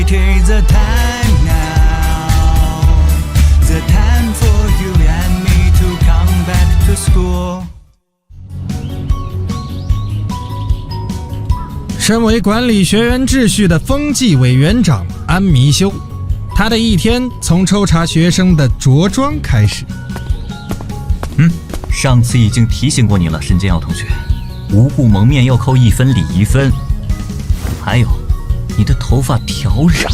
It is the time now, the time for you and me to come back to school. 身为管理学员秩序的风纪委员长安弥修，他的一天从抽查学生的着装开始。上次已经提醒过你了，申建耀同学，无故蒙面要扣1分礼仪分。还有，你的头发挑染，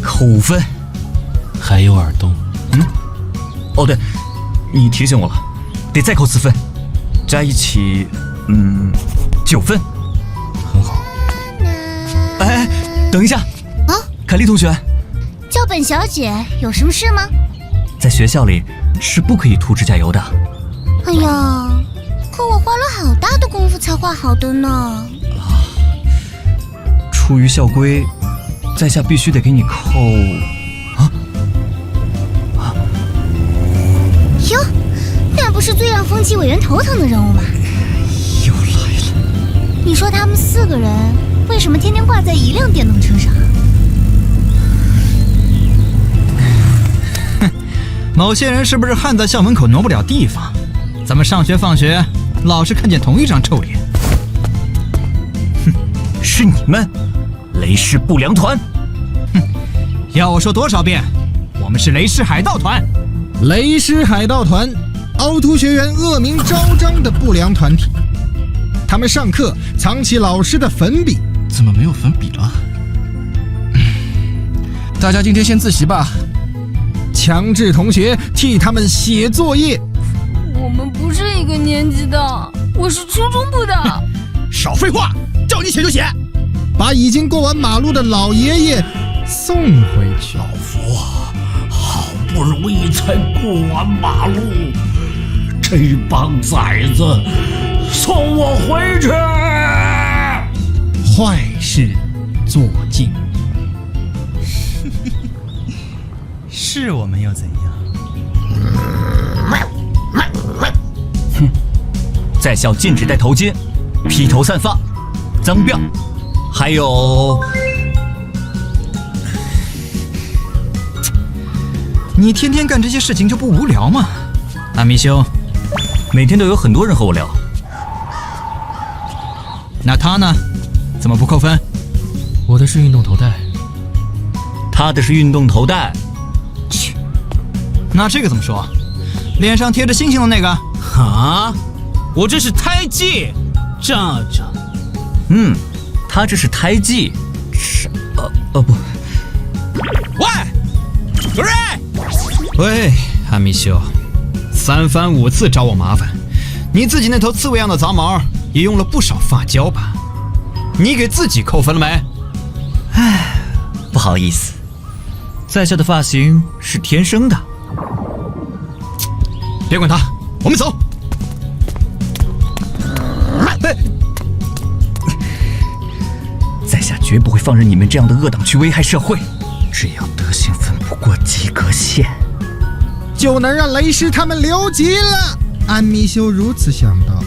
扣5分。还有耳洞。哦对，你提醒我了，得再扣4分，加一起，9分。很好。哎，等一下啊，凯丽同学，叫本小姐有什么事吗？在学校里是不可以涂指甲油的。哎呀，可我花了好大的功夫才画好的呢。出于校规，在下必须得给你扣。哟，那不是最让风纪委员头疼的人物吗？又来了。你说他们4个人为什么天天挂在一辆电动车上？某些人是不是焊在校门口挪不了地方？咱们上学放学老是看见同一张臭脸。是你们，雷氏不良团。要我说多少遍，我们是雷氏海盗团。雷狮海盗团，凹凸学员恶名昭彰的不良团体。他们上课藏起老师的粉笔。怎么没有粉笔了？大家今天先自习吧。强制同学替他们写作业。我们不是一个年级的，我是初中部的。少废话，叫你写就写。把已经过完马路的老爷爷送回去。老夫啊，好不容易才过完马路，这帮崽子送我回去。坏事做尽。是我们又怎样？在校禁止戴头巾、披头散发、脏辫，还有……你天天干这些事情就不无聊吗？安弥修，每天都有很多人和我聊。那他呢？怎么不扣分？我的是运动头带。他的是运动头带。那这个怎么说？脸上贴着星星的那个？啊，我这是胎记，站着。他这是胎记。不。喂，主任！喂，安弥修，3番5次找我麻烦，你自己那头刺猬样的杂毛也用了不少发胶吧？你给自己扣分了没？唉，不好意思，在下的发型是天生的。别管他，我们走。在下绝不会放任你们这样的恶党去危害社会。只要德行分不过及格线，就能让雷狮他们留级了。安弥修如此想到。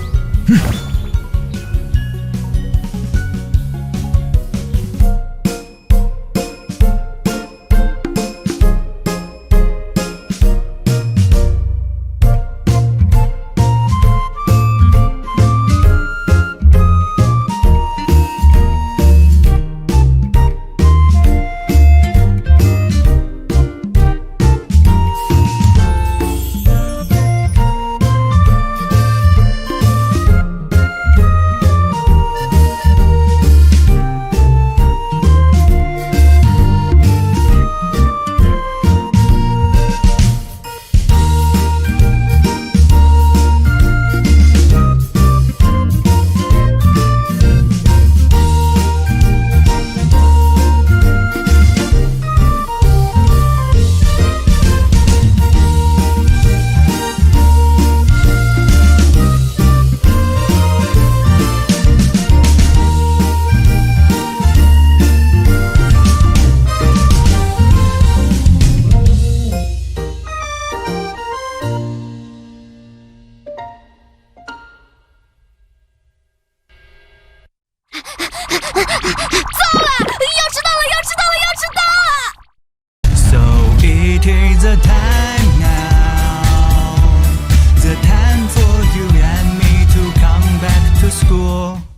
It is the time now, the time for you and me to come back to school.